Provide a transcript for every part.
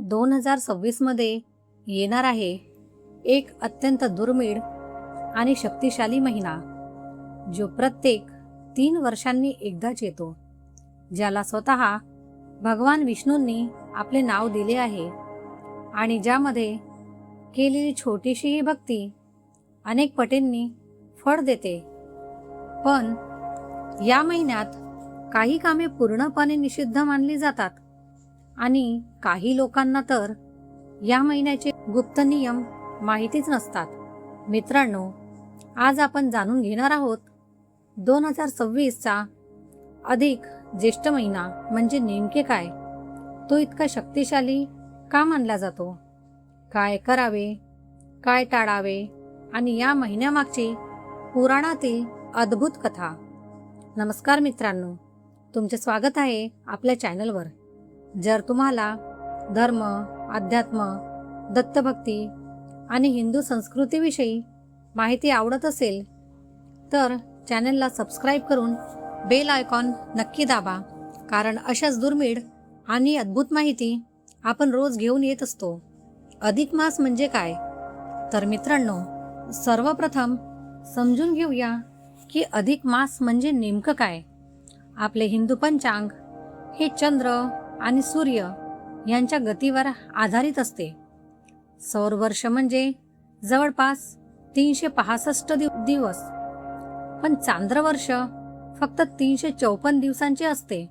2026 मध्ये येणार आहे एक अत्यंत दुर्मिळ आणि शक्तिशाली महिना, जो प्रत्येक 3 वर्षांनी एकदाच येतो, ज्याला स्वतः भगवान विष्णूंनी आपले नाव दिले आहे आणि ज्यामध्ये केलेली छोटीशीही भक्ती अनेक पटींनी फळ देते. पण या महिन्यात काही कामे पूर्णपणे निषिद्ध मानली जातात आणि काही लोकांना तर या महिन्याचे गुप्त नियम माहितीच नसतात. मित्रांनो, आज आपण जाणून घेणार आहोत 2026चा अधिक ज्येष्ठ महिना म्हणजे नेमके काय, तो इतका शक्तिशाली का मानला जातो, काय करावे, काय टाळावे आणि या महिन्यामागची पुराणातील अद्भुत कथा. नमस्कार मित्रांनो, तुमचे स्वागत आहे आपल्या चॅनलवर. जर तुम्हाला धर्म, अध्यात्म, दत्तभक्ती आणि हिंदू संस्कृतीविषयी माहिती आवडत असेल तर चॅनलला सबस्क्राईब करून बेल आयकॉन नक्की दाबा, कारण अशाच दुर्मिळ आणि अद्भुत माहिती आपण रोज घेऊन येत असतो. अधिक मास म्हणजे काय? तर मित्रांनो, सर्वप्रथम समजून घेऊया की अधिक मास म्हणजे नेमकं काय. आपले हिंदू पंचांग हे चंद्र आणि सूर्य यांच्या गतीवर आधारित असते. सौरवर्ष म्हणजे जवळपास 365 दिवस, पण चांद्रवर्ष फक्त 354 दिवसांचे असते.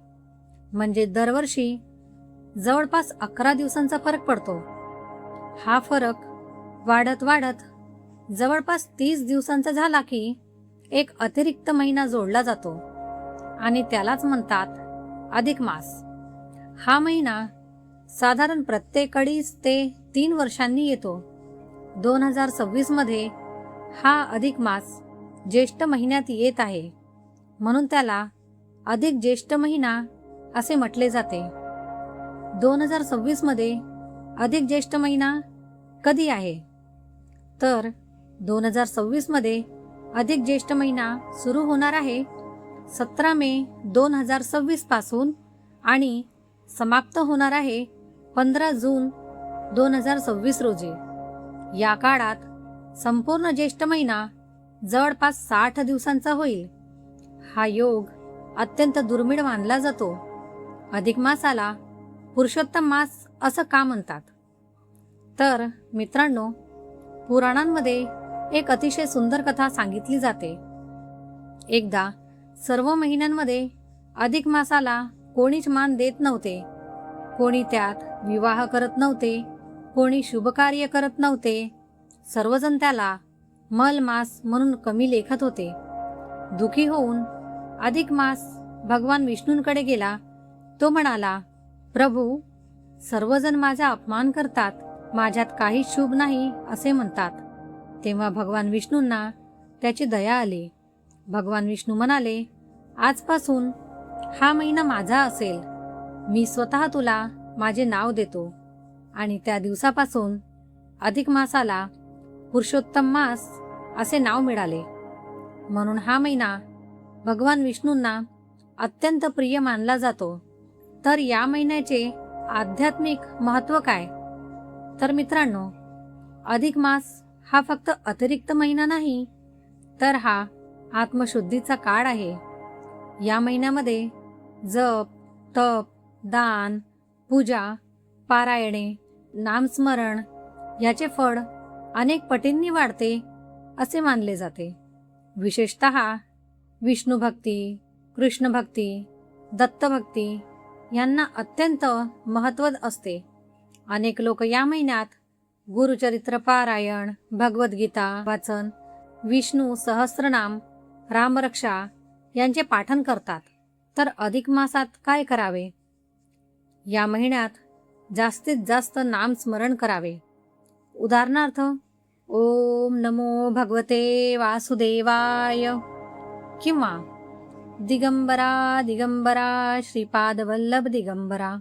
म्हणजे दरवर्षी जवळपास 11 दिवसांचा फरक पडतो. हा फरक वाढत वाढत जवळपास 30 दिवसांचा झाला की एक अतिरिक्त महिना जोडला जातो आणि त्यालाच म्हणतात अधिक मास. हा महिना साधारण प्रत्येक 2.5 ते 3 वर्षांनी येतो. 2026 मध्ये हा अधिक मास ज्येष्ठ महिन्यात येत आहे, म्हणून त्याला अधिक ज्येष्ठ महिना असे म्हटले जाते. 2026 मध्ये अधिक ज्येष्ठ महिना कधी आहे? तर 2026 मध्ये अधिक ज्येष्ठ महिना सुरू होणार आहे 17 मे 2026 पासून आणि समाप्त होणार आहे 15 जून 2026 रोजी. या काळात संपूर्ण ज्येष्ठ महिना जवळपास 60 दिवसांचा होईल. हा योग अत्यंत दुर्मिळ मानला जातो. अधिक मासाला पुरुषोत्तम मास असं का म्हणतात? तर मित्रांनो, पुराणांमध्ये एक अतिशय सुंदर कथा सांगितली जाते. एकदा सर्व महिन्यांमध्ये अधिक मासाला कोणीच मान देत नव्हते. कोणी त्यात विवाह करत नव्हते, कोणी शुभकार्य करत नव्हते. सर्वजण त्याला मल मास म्हणून कमी लेखत होते. दुखी होऊन अधिक मास भगवान विष्णूंकडे गेला. तो म्हणाला, प्रभू, सर्वजण माझा अपमान करतात, माझ्यात काही शुभ नाही असे म्हणतात. तेव्हा भगवान विष्णूंना त्याची दया आली. भगवान विष्णू म्हणाले, आजपासून हा महिना माझा असेल. मी स्वतः तुला माझे नाव देतो. आणि त्या दिवसापासून अधिक मासाला पुरुषोत्तम मास असे नाव मिळाले. म्हणून हा महिना भगवान विष्णूंना अत्यंत प्रिय मानला जातो. तर या महिन्याचे आध्यात्मिक महत्त्व काय? तर मित्रांनो, अधिक मास हा फक्त अतिरिक्त महिना नाही, तर हा आत्मशुद्धीचा काळ आहे. या महिन्यामध्ये जप, तप, दान, पूजा, पारायणे, नामस्मरण याचे फळ अनेक पटींनी वाढते असे मानले जाते. विशेषतः विष्णुभक्ती, कृष्णभक्ती, दत्तभक्ती यांना अत्यंत महत्त्व असते. अनेक लोक या महिन्यात गुरुचरित्र पारायण, भगवद्गीता वाचन, विष्णू सहस्त्रनाम, रामरक्षा यांचे पाठन करतात. तर अधिक मासात काय करावे? या महिन्यात जास्तीत जास्त नामस्मरण करावे. उदाहरणार्थ, ओम नमो भगवते वासुदेवाय किंवा दिगंबरा दिगंबरा श्रीपादवल्लभ दिगंबरा.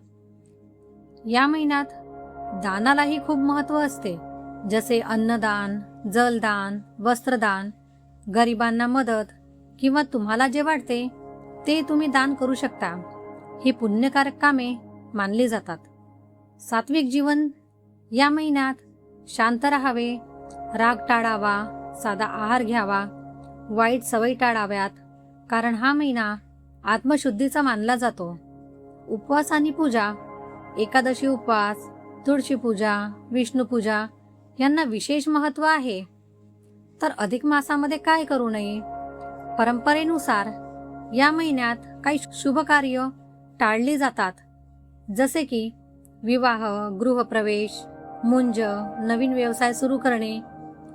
या महिन्यात दानालाही खूप महत्त्व असते, जसे अन्नदान, जलदान, वस्त्रदान, गरिबांना मदत किंवा तुम्हाला जे वाटते ते तुम्ही दान करू शकता. ही पुण्यकारक कामे मानली जातात. सात्विक जीवन या महिन्यात शांत राहावे, राग टाळावा, साधा आहार घ्यावा, वाईट सवयी टाळाव्यात, कारण हा महिना आत्मशुद्धीचा मानला जातो. उपवास आणि पूजा, एकादशी उपवास, तुळशी पूजा, विष्णू पूजा यांना विशेष महत्त्व आहे. तर अधिक मासामध्ये काय करू नये? परंपरेनुसार या महिन्यात काही शुभ कार्य टाळली जातात, जसे की विवाह, गृहप्रवेश, मुंज, नवीन व्यवसाय सुरू करणे,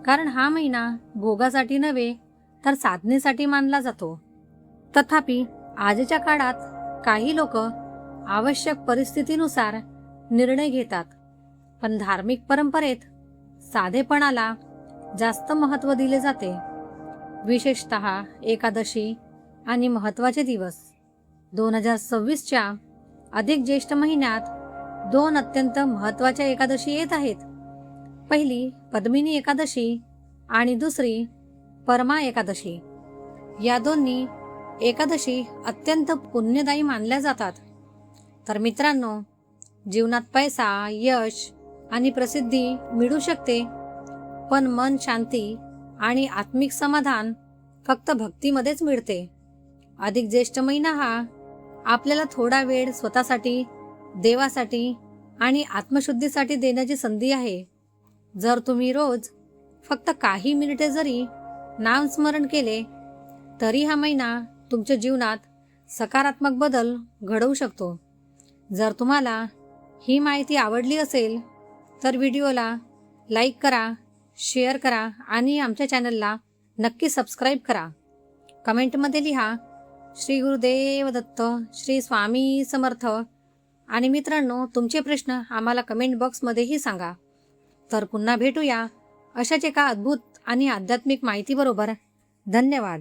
कारण हा महिना भोगासाठी नव्हे तर साधनेसाठी मानला जातो. तथापि आजच्या काळात काही लोक आवश्यक परिस्थितीनुसार निर्णय घेतात, पण धार्मिक परंपरेत साधेपणाला जास्त महत्त्व दिले जाते. विशेषतः एकादशी आणि महत्त्वाचे दिवस. 2026च्या अधिक ज्येष्ठ महिन्यात 2 अत्यंत महत्त्वाच्या एकादशी येत आहेत. पहिली पद्मिनी एकादशी आणि दुसरी परमा एकादशी. या दोन्ही एकादशी अत्यंत पुण्यदायी मानल्या जातात. तर मित्रांनो, जीवनात पैसा, यश आणि प्रसिद्धी मिळू शकते, पण मन शांती आणि आत्मिक समाधान फक्त भक्तीमध्येच मिळते. अधिक ज्येष्ठ महिना हा आपल्याला थोडा वेळ स्वतःसाठी, देवासाठी आणि आत्मशुद्धीसाठी देण्याची संधी आहे. जर तुम्ही रोज फक्त काही मिनिटे जरी नामस्मरण केले, तरी हा महिना तुमच्या जीवनात सकारात्मक बदल घडवू शकतो. जर तुम्हाला ही माहिती आवडली असेल तर व्हिडिओला लाईक करा, शेअर करा आणि आमच्या चॅनलला नक्की सबस्क्राईब करा. कमेंटमध्ये लिहा श्री गुरुदेव दत्त, श्री स्वामी समर्थ. आणि मित्रांनो, तुमचे प्रश्न आम्हाला कमेंट बॉक्समध्येही सांगा. तर पुन्हा भेटूया अशाच एका अद्भुत आणि आध्यात्मिक माहितीबरोबर. धन्यवाद.